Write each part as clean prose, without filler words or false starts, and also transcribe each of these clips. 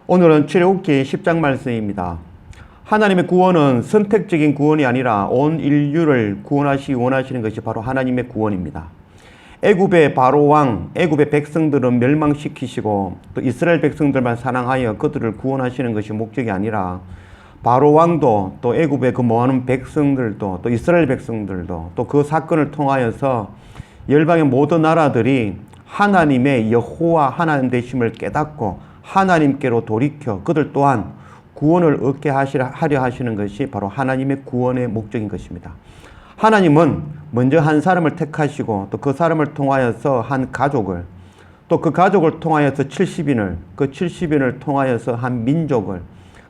오늘은 출애굽기 10장 말씀입니다. 하나님의 구원은 선택적인 구원이 아니라 온 인류를 구원하시기 원하시는 것이 바로 하나님의 구원입니다. 애굽의 바로 왕, 애굽의 백성들은 멸망시키시고 또 이스라엘 백성들만 사랑하여 그들을 구원하시는 것이 목적이 아니라 바로 왕도 또 애굽의 그 모아놓은 백성들도 또 이스라엘 백성들도 또 그 사건을 통하여서 열방의 모든 나라들이 하나님의 여호와 하나님 되심을 깨닫고 하나님께로 돌이켜 그들 또한 구원을 얻게 하려 하시는 것이 바로 하나님의 구원의 목적인 것입니다. 하나님은 먼저 한 사람을 택하시고 또 그 사람을 통하여서 한 가족을 또 그 가족을 통하여서 70인을 그 70인을 통하여서 한 민족을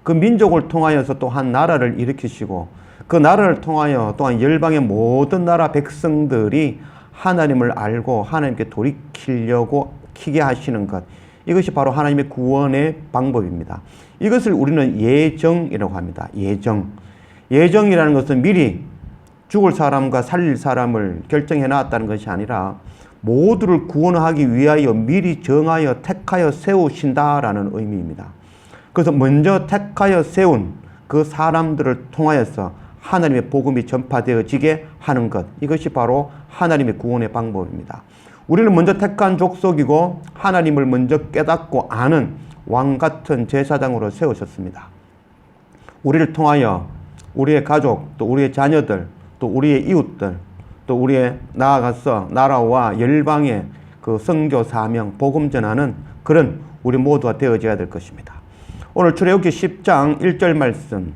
그 민족을 통하여서 또 한 나라를 일으키시고 그 나라를 통하여 또한 열방의 모든 나라 백성들이 하나님을 알고 하나님께 돌이키게 하시는 것, 이것이 바로 하나님의 구원의 방법입니다. 이것을 우리는 예정이라고 합니다. 예정이라는 것은 미리 죽을 사람과 살릴 사람을 결정해 놨다는 것이 아니라 모두를 구원하기 위하여 미리 정하여 택하여 세우신다라는 의미입니다. 그래서 먼저 택하여 세운 그 사람들을 통하여서 하나님의 복음이 전파되어지게 하는 것, 이것이 바로 하나님의 구원의 방법입니다. 우리는 먼저 택한 족속이고 하나님을 먼저 깨닫고 아는 왕 같은 제사장으로 세우셨습니다. 우리를 통하여 우리의 가족, 또 우리의 자녀들, 또 우리의 이웃들, 또 우리의 나아가서 나라와 열방의 그 선교 사명, 복음 전하는 그런 우리 모두가 되어져야 될 것입니다. 오늘 출애굽기 10장 1절 말씀,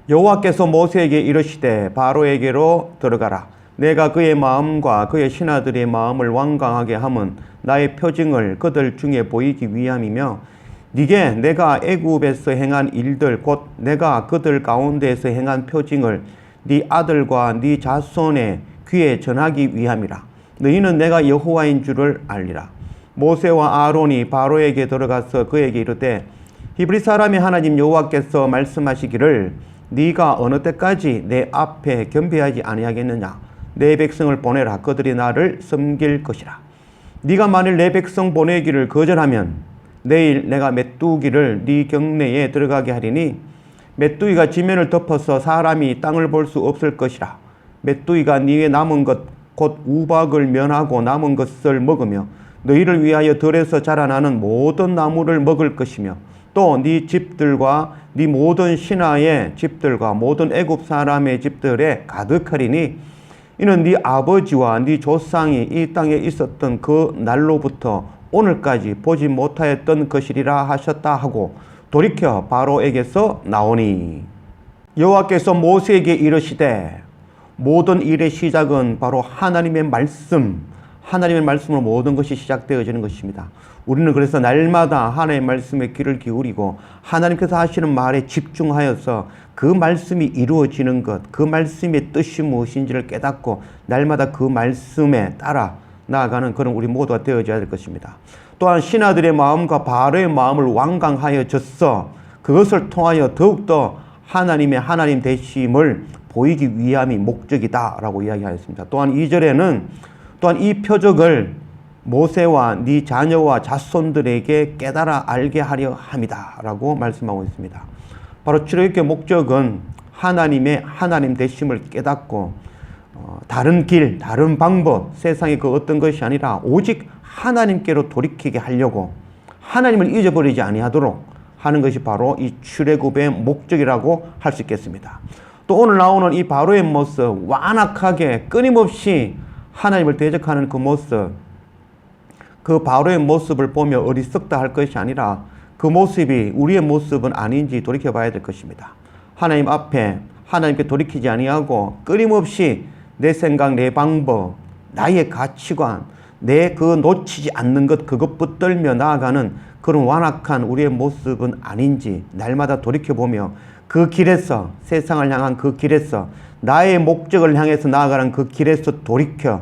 여호와께서 모세에게 이르시되 바로에게로 들어가라. 내가 그의 마음과 그의 신하들의 마음을 완강하게 함은 나의 표징을 그들 중에 보이기 위함이며 네게 내가 애굽에서 행한 일들 곧 내가 그들 가운데에서 행한 표징을 네 아들과 네 자손의 귀에 전하기 위함이라. 너희는 내가 여호와인 줄을 알리라. 모세와 아론이 바로에게 들어가서 그에게 이르되 히브리 사람의 하나님 여호와께서 말씀하시기를 네가 어느 때까지 내 앞에 겸비하지 아니하겠느냐. 내 백성을 보내라. 그들이 나를 섬길 것이라. 네가 만일 내 백성 보내기를 거절하면 내일 내가 메뚜기를 네 경내에 들어가게 하리니 메뚜기가 지면을 덮어서 사람이 땅을 볼 수 없을 것이라. 메뚜기가 네게 남은 것 곧 우박을 면하고 남은 것을 먹으며 너희를 위하여 들에서 자라나는 모든 나무를 먹을 것이며 또 네 집들과 네 모든 신하의 집들과 모든 애굽 사람의 집들에 가득하리니 이는 네 아버지와 네 조상이 이 땅에 있었던 그 날로부터 오늘까지 보지 못하였던 것이리라 하셨다 하고 돌이켜 바로에게서 나오니 여호와께서 모세에게 이르시되, 모든 일의 시작은 바로 하나님의 말씀으로 모든 것이 시작되어지는 것입니다. 우리는 그래서 날마다 하나님의 말씀에 귀를 기울이고 하나님께서 하시는 말에 집중하여서 그 말씀이 이루어지는 것, 그 말씀의 뜻이 무엇인지를 깨닫고 날마다 그 말씀에 따라 나아가는 그런 우리 모두가 되어져야 될 것입니다. 또한 신하들의 마음과 바로의 마음을 완강하여졌어 그것을 통하여 더욱더 하나님의 하나님 되심을 보이기 위함이 목적이다 라고 이야기하였습니다. 또한 2절에는 또한 이 표적을 모세와 네 자녀와 자손들에게 깨달아 알게 하려 함이다 라고 말씀하고 있습니다. 바로 출애굽기의 목적은 하나님의 하나님 되심을 깨닫고 다른 길, 다른 방법, 세상의 그 어떤 것이 아니라 오직 하나님께로 돌이키게 하려고 하나님을 잊어버리지 아니하도록 하는 것이 바로 이 출애굽의 목적이라고 할 수 있겠습니다. 또 오늘 나오는 이 바로의 모습, 완악하게 끊임없이 하나님을 대적하는 그 모습, 그 바로의 모습을 보며 어리석다 할 것이 아니라 그 모습이 우리의 모습은 아닌지 돌이켜봐야 될 것입니다. 하나님 앞에 하나님께 돌이키지 아니하고 끊임없이 내 생각, 내 방법, 나의 가치관, 내 그 놓치지 않는 것, 그것 붙들며 나아가는 그런 완악한 우리의 모습은 아닌지 날마다 돌이켜보며 그 길에서, 세상을 향한 그 길에서, 나의 목적을 향해서 나아가는 그 길에서 돌이켜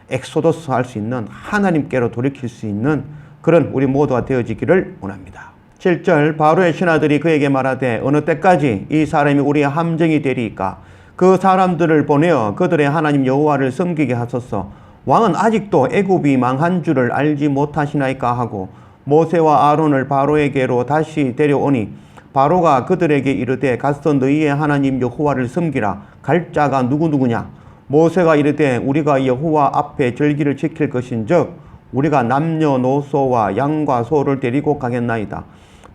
엑소더스 할 수 있는, 하나님께로 돌이킬 수 있는 그런 우리 모두가 되어지기를 원합니다. 7절, 바로의 신하들이 그에게 말하되 어느 때까지 이 사람이 우리의 함정이 되리이까. 그 사람들을 보내어 그들의 하나님 여호와를 섬기게 하소서. 왕은 아직도 애굽이 망한 줄을 알지 못하시나이까 하고 모세와 아론을 바로에게로 다시 데려오니 바로가 그들에게 이르되 가서 너희의 하나님 여호와를 섬기라. 갈 자가 누구냐? 모세가 이르되 우리가 여호와 앞에 절기를 지킬 것인즉 우리가 남녀노소와 양과 소를 데리고 가겠나이다.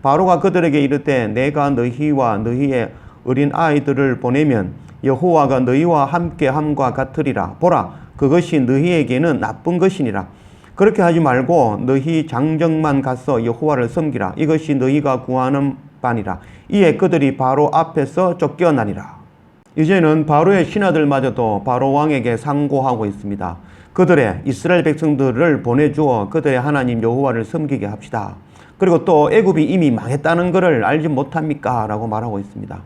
바로가 그들에게 이르되 내가 너희와 너희의 어린 아이들을 보내면 여호와가 너희와 함께 함과 같으리라. 보라, 그것이 너희에게는 나쁜 것이니라. 그렇게 하지 말고 너희 장정만 가서 여호와를 섬기라. 이것이 너희가 구하는 바니라. 이에 그들이 바로 앞에서 쫓겨나니라. 이제는 바로의 신하들마저도 바로 왕에게 상고하고 있습니다. 그들의 이스라엘 백성들을 보내주어 그들의 하나님 여호와를 섬기게 합시다. 그리고 또 애굽이 이미 망했다는 것을 알지 못합니까? 라고 말하고 있습니다.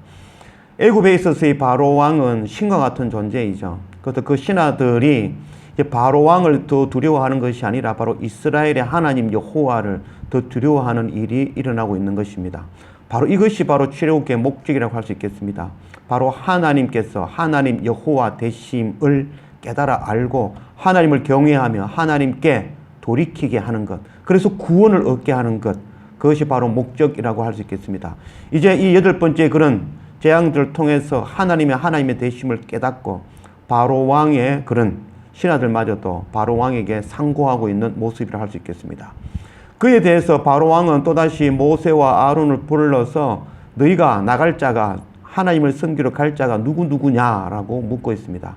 애굽에 있어서의 바로 왕은 신과 같은 존재이죠. 그래서 그 신하들이 이제 바로 왕을 더 두려워하는 것이 아니라 바로 이스라엘의 하나님 여호와를 더 두려워하는 일이 일어나고 있는 것입니다. 바로 이것이 바로 출애굽기의 목적이라고 할 수 있겠습니다. 바로 하나님께서 하나님 여호와 되심을 깨달아 알고 하나님을 경외하며 하나님께 돌이키게 하는 것, 그래서 구원을 얻게 하는 것, 그것이 바로 목적이라고 할 수 있겠습니다. 이제 이 8번째 그런 재앙들을 통해서 하나님의 되심을 깨닫고 바로 왕의 그런 신하들마저도 바로 왕에게 상고하고 있는 모습이라 할 수 있겠습니다. 그에 대해서 바로 왕은 또다시 모세와 아론을 불러서 너희가 나갈 자가 하나님을 섬기러 갈 자가 누구냐라고 묻고 있습니다.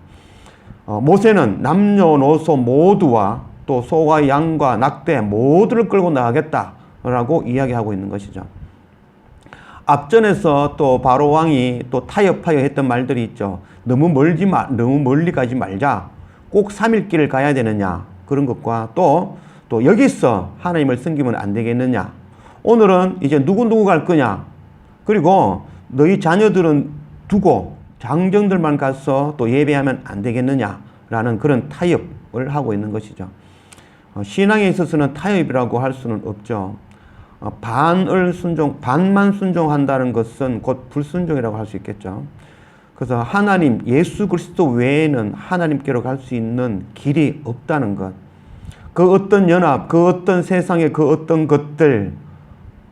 모세는 남녀노소 모두와 또 소와 양과 낙대 모두를 끌고 나가겠다라고 이야기하고 있는 것이죠. 앞전에서 또 바로 왕이 또 타협하여 했던 말들이 있죠. 너무 멀리 가지 말자. 꼭 3일 길을 가야 되느냐. 그런 것과 또 여기서 하나님을 섬기면 안 되겠느냐. 오늘은 이제 누구 갈 거냐. 그리고 너희 자녀들은 두고 장정들만 가서 또 예배하면 안 되겠느냐라는 그런 타협을 하고 있는 것이죠. 신앙에 있어서는 타협이라고 할 수는 없죠. 반만 순종한다는 것은 곧 불순종이라고 할 수 있겠죠. 그래서 하나님, 예수 그리스도 외에는 하나님께로 갈 수 있는 길이 없다는 것. 그 어떤 연합, 그 어떤 세상의 그 어떤 것들,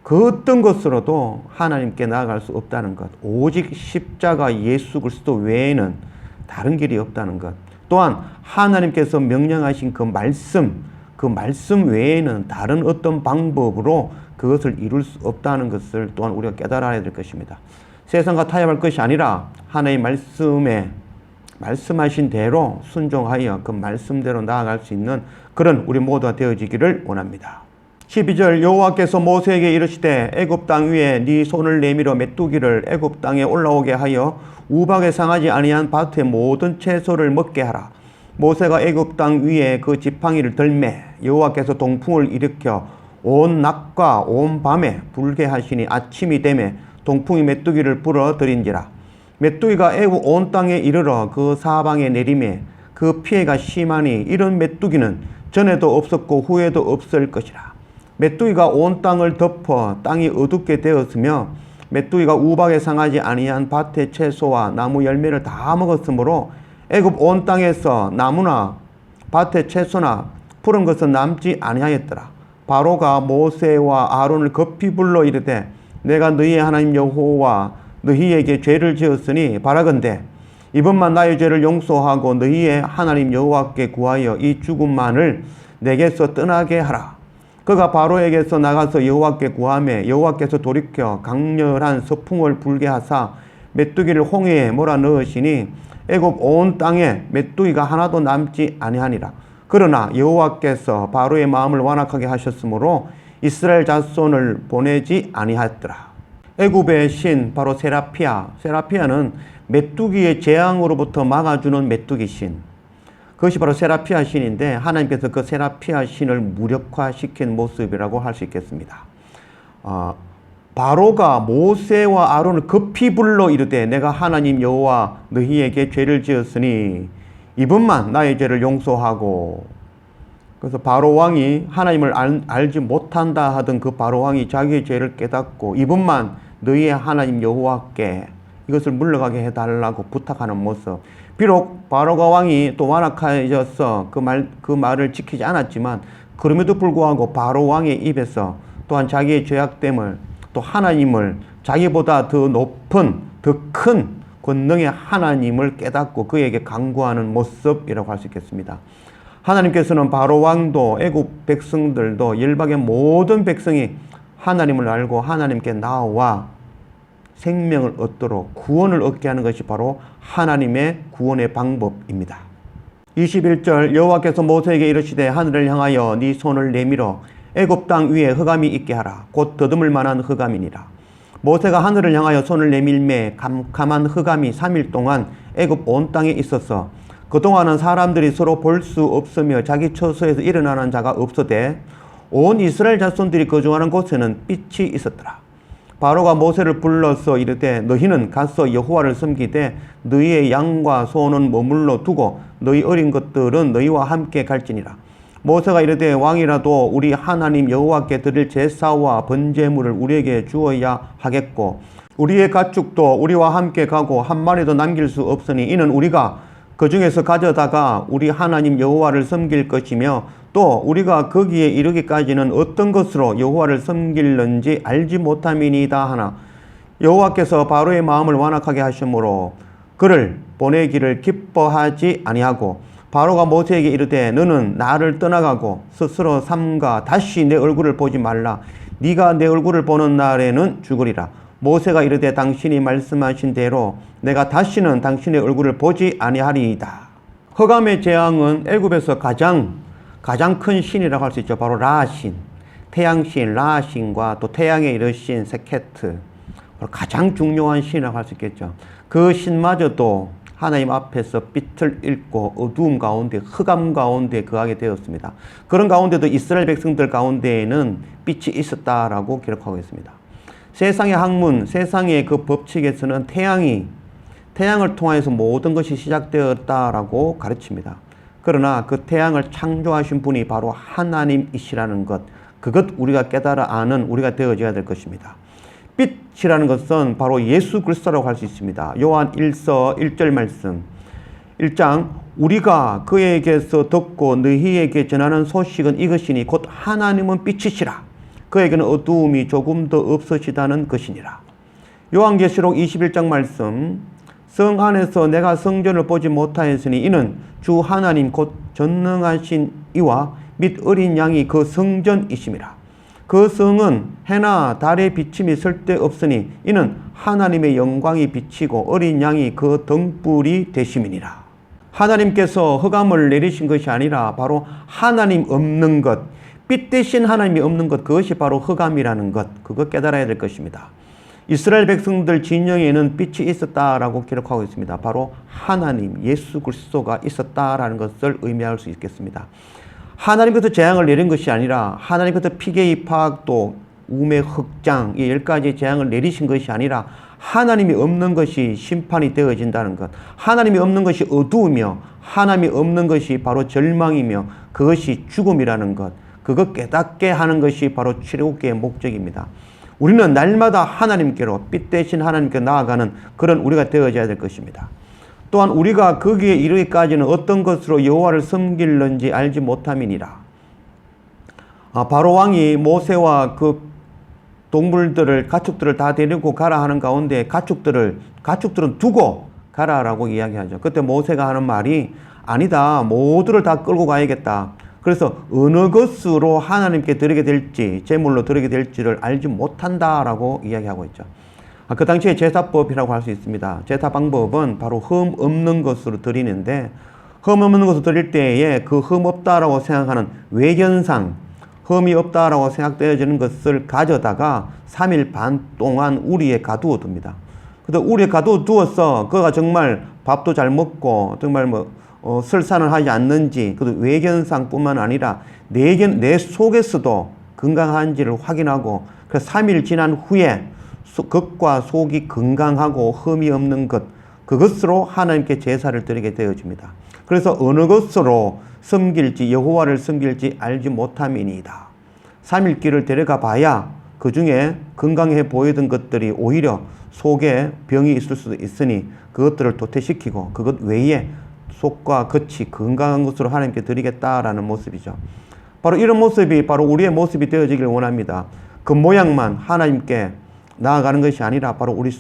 그 어떤 것으로도 하나님께 나아갈 수 없다는 것. 오직 십자가 예수 그리스도 외에는 다른 길이 없다는 것. 또한 하나님께서 명령하신 그 말씀 외에는 다른 어떤 방법으로 그것을 이룰 수 없다는 것을 또한 우리가 깨달아야 될 것입니다. 세상과 타협할 것이 아니라 하나님의 말씀에 말씀하신 대로 순종하여 그 말씀대로 나아갈 수 있는 그런 우리 모두가 되어지기를 원합니다. 12절 여호와께서 모세에게 이르시되 애굽 땅 위에 네 손을 내밀어 메뚜기를 애굽 땅에 올라오게 하여 우박에 상하지 아니한 밭의 모든 채소를 먹게 하라. 모세가 애굽 땅 위에 그 지팡이를 들매 여호와께서 동풍을 일으켜 온 낮과 온 밤에 불게 하시니 아침이 되매 동풍이 메뚜기를 불어들인지라. 메뚜기가 애굽 온 땅에 이르러 그 사방에 내리매 그 피해가 심하니 이런 메뚜기는 전에도 없었고 후에도 없을 것이라. 메뚜기가 온 땅을 덮어 땅이 어둡게 되었으며 메뚜기가 우박에 상하지 아니한 밭의 채소와 나무 열매를 다 먹었으므로 애굽 온 땅에서 나무나 밭의 채소나 푸른 것은 남지 아니하였더라. 바로가 모세와 아론을 급히 불러 이르되 내가 너희의 하나님 여호와 너희에게 죄를 지었으니 바라건대 이번만 나의 죄를 용서하고 너희의 하나님 여호와께 구하여 이 죽음만을 내게서 떠나게 하라. 그가 바로에게서 나가서 여호와께 구하매 여호와께서 돌이켜 강렬한 서풍을 불게 하사 메뚜기를 홍해에 몰아넣으시니 애굽 온 땅에 메뚜기가 하나도 남지 아니하니라. 그러나 여호와께서 바로의 마음을 완악하게 하셨으므로 이스라엘 자손을 보내지 아니하였더라. 애굽의 신 바로 세라피아는 메뚜기의 재앙으로부터 막아주는 메뚜기 신, 그것이 바로 세라피아 신인데 하나님께서 그 세라피아 신을 무력화시킨 모습이라고 할 수 있겠습니다. 바로가 모세와 아론을 급히 불러 이르되 내가 하나님 여호와 너희에게 죄를 지었으니 이번만 나의 죄를 용서하고. 그래서 바로 왕이 하나님을 알지 못한다 하던 그 바로 왕이 자기의 죄를 깨닫고 이번만 너희의 하나님 여호와께 이것을 물러가게 해달라고 부탁하는 모습. 비록 바로가 왕이 또 완악해져서 그 말을 지키지 않았지만 그럼에도 불구하고 바로 왕의 입에서 또한 자기의 죄악됨을, 또 하나님을, 자기보다 더 높은, 더 큰 권능의 하나님을 깨닫고 그에게 간구하는 모습이라고 할 수 있겠습니다. 하나님께서는 바로 왕도 애굽 백성들도 열방의 모든 백성이 하나님을 알고 하나님께 나와 생명을 얻도록 구원을 얻게 하는 것이 바로 하나님의 구원의 방법입니다. 21절 여호와께서 모세에게 이르시되 하늘을 향하여 네 손을 내밀어 애굽 땅 위에 흑암이 있게 하라. 곧 더듬을 만한 흑암이니라. 모세가 하늘을 향하여 손을 내밀매 캄캄한 흑암이 3일 동안 애굽 온 땅에 있었어. 그동안은 사람들이 서로 볼 수 없으며 자기 처소에서 일어나는 자가 없어되 온 이스라엘 자손들이 거주하는 곳에는 빛이 있었더라. 바로가 모세를 불러서 이르되 너희는 가서 여호와를 섬기되 너희의 양과 소는 머물러 두고 너희 어린 것들은 너희와 함께 갈지니라. 모세가 이르되 왕이라도 우리 하나님 여호와께 드릴 제사와 번제물을 우리에게 주어야 하겠고 우리의 가축도 우리와 함께 가고 한 마리도 남길 수 없으니 이는 우리가 그 중에서 가져다가 우리 하나님 여호와를 섬길 것이며 또 우리가 거기에 이르기까지는 어떤 것으로 여호와를 섬길는지 알지 못함이니이다 하나 여호와께서 바로의 마음을 완악하게 하심으로 그를 보내기를 기뻐하지 아니하고 바로가 모세에게 이르되 너는 나를 떠나가고 스스로 삼가 다시 내 얼굴을 보지 말라. 네가 내 얼굴을 보는 날에는 죽으리라. 모세가 이르되 당신이 말씀하신 대로 내가 다시는 당신의 얼굴을 보지 아니하리이다. 흑암의 재앙은 애굽에서 가장 큰 신이라고 할 수 있죠. 바로 라신, 태양신 라신과 또 태양의 이르신 세케트, 바로 가장 중요한 신이라고 할 수 있겠죠. 그 신마저도 하나님 앞에서 빛을 잃고 어두움 가운데 흑암 가운데 거하게 되었습니다. 그런 가운데도 이스라엘 백성들 가운데에는 빛이 있었다라고 기록하고 있습니다. 세상의 학문, 세상의 그 법칙에서는 태양을 통해서 모든 것이 시작되었다라고 가르칩니다. 그러나 그 태양을 창조하신 분이 바로 하나님이시라는 것, 그것 우리가 깨달아 아는 우리가 되어져야 될 것입니다. 빛이라는 것은 바로 예수 그리스도라고 할 수 있습니다. 요한 1서 1절 말씀 1장 우리가 그에게서 듣고 너희에게 전하는 소식은 이것이니 곧 하나님은 빛이시라. 그에게는 어두움이 조금도 없으시다는 것이니라. 요한계시록 21장 말씀 성 안에서 내가 성전을 보지 못하였으니 이는 주 하나님 곧 전능하신 이와 및 어린 양이 그 성전이심이라. 그 성은 해나 달의 비침이 쓸데없으니 이는 하나님의 영광이 비치고 어린 양이 그 등불이 되심이니라. 하나님께서 흑암을 내리신 것이 아니라 바로 하나님 없는 것, 빛 대신 하나님이 없는 것, 그것이 바로 흑암이라는 것, 그거 깨달아야 될 것입니다. 이스라엘 백성들 진영에는 빛이 있었다라고 기록하고 있습니다. 바로 하나님, 예수 그리스도가 있었다라는 것을 의미할 수 있겠습니다. 하나님께서 재앙을 내린 것이 아니라 하나님께서 피계의 파악도 우매 흑장 이 10가지 재앙을 내리신 것이 아니라 하나님이 없는 것이 심판이 되어진다는 것, 하나님이 없는 것이 어두우며 하나님이 없는 것이 바로 절망이며 그것이 죽음이라는 것, 그것 깨닫게 하는 것이 바로 출애굽기의 목적입니다. 우리는 날마다 하나님께로 빛 대신 하나님께 나아가는 그런 우리가 되어져야 될 것입니다. 또한 우리가 거기에 이르기까지는 어떤 것으로 여호와를 섬길는지 알지 못함이니라. 바로 왕이 모세와 그 동물들을 가축들을 다 데리고 가라 하는 가운데 가축들은 두고 가라라고 이야기하죠. 그때 모세가 하는 말이 아니다. 모두를 다 끌고 가야겠다. 그래서 어느 것으로 하나님께 드리게 될지 제물로 드리게 될지를 알지 못한다라고 이야기하고 있죠. 그 당시에 제사법이라고 할 수 있습니다. 제사 방법은 바로 흠 없는 것으로 드리는데 흠 없는 것으로 드릴 때에 그 흠 없다라고 생각하는 외견상 흠이 없다라고 생각되어지는 것을 가져다가 3일 반 동안 우리에 가두어 둡니다. 그래서 우리에 가두어 두어서 그가 정말 밥도 잘 먹고 정말 설산을 하지 않는지 그 외견상뿐만 아니라 내 속에서도 건강한지를 확인하고 그래서 3일 지난 후에 겉과 속이 건강하고 흠이 없는 것 그것으로 하나님께 제사를 드리게 되어집니다. 그래서 어느 것으로 섬길지 여호와를 섬길지 알지 못함이니이다. 3일 길을 데려가 봐야 그 중에 건강해 보이던 것들이 오히려 속에 병이 있을 수도 있으니 그것들을 도태시키고 그것 외에 속과 겉이 건강한 것으로 하나님께 드리겠다라는 모습이죠. 바로 이런 모습이 바로 우리의 모습이 되어지길 원합니다. 겉모양만 하나님께 나아가는 것이 아니라 바로 우리의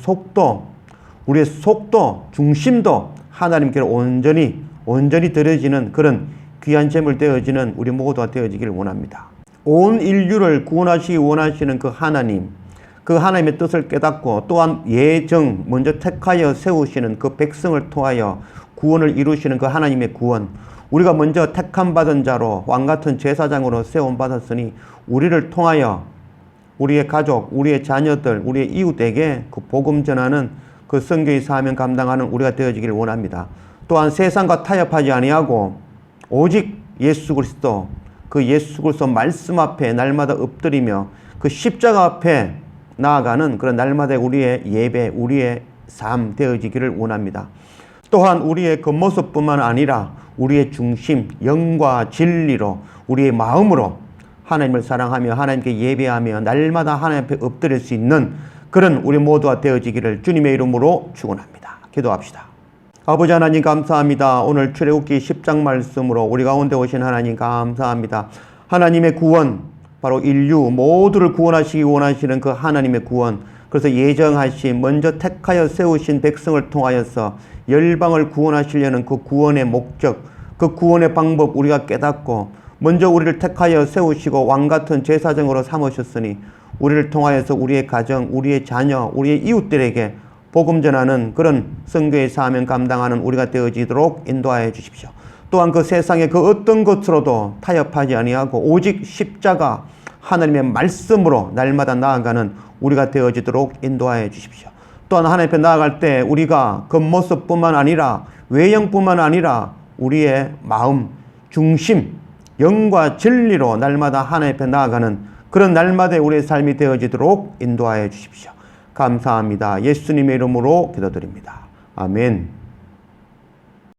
속도, 중심도 하나님께로 온전히 드려지는 그런 귀한 제물 되어지는 우리 모두가 되어지기를 원합니다. 온 인류를 구원하시기 원하시는 그 하나님의 뜻을 깨닫고 또한 먼저 택하여 세우시는 그 백성을 통하여 구원을 이루시는 그 하나님의 구원, 우리가 먼저 택함 받은 자로 왕같은 제사장으로 세움 받았으니 우리를 통하여 우리의 가족, 우리의 자녀들, 우리의 이웃에게 그 복음 전하는 그 선교의 사명 감당하는 우리가 되어지기를 원합니다. 또한 세상과 타협하지 아니하고 오직 예수 그리스도 말씀 앞에 날마다 엎드리며 그 십자가 앞에 나아가는 그런 날마다 우리의 예배, 우리의 삶 되어지기를 원합니다. 또한 우리의 겉모습뿐만 아니라 우리의 중심, 영과 진리로 우리의 마음으로 하나님을 사랑하며 하나님께 예배하며 날마다 하나님 앞에 엎드릴 수 있는 그런 우리 모두가 되어지기를 주님의 이름으로 축원합니다. 기도합시다. 아버지 하나님 감사합니다. 오늘 출애굽기 10장 말씀으로 우리 가운데 오신 하나님 감사합니다. 하나님의 구원, 바로 인류 모두를 구원하시기 원하시는 그 하나님의 구원, 그래서 예정하신 먼저 택하여 세우신 백성을 통하여서 열방을 구원하시려는 그 구원의 목적, 그 구원의 방법 우리가 깨닫고 먼저 우리를 택하여 세우시고 왕같은 제사장으로 삼으셨으니 우리를 통하여서 우리의 가정, 우리의 자녀, 우리의 이웃들에게 복음 전하는 그런 선교의 사명 감당하는 우리가 되어지도록 인도하여 주십시오. 또한 그 세상의 그 어떤 것으로도 타협하지 아니하고 오직 십자가 하나님의 말씀으로 날마다 나아가는 우리가 되어지도록 인도하여 주십시오. 또한 하나님 앞에 나아갈 때 우리가 겉모습뿐만 아니라 외형뿐만 아니라 우리의 마음, 중심, 영과 진리로 날마다 하나님 앞에 나아가는 그런 날마다 우리의 삶이 되어지도록 인도하여 주십시오. 감사합니다. 예수님의 이름으로 기도드립니다. 아멘.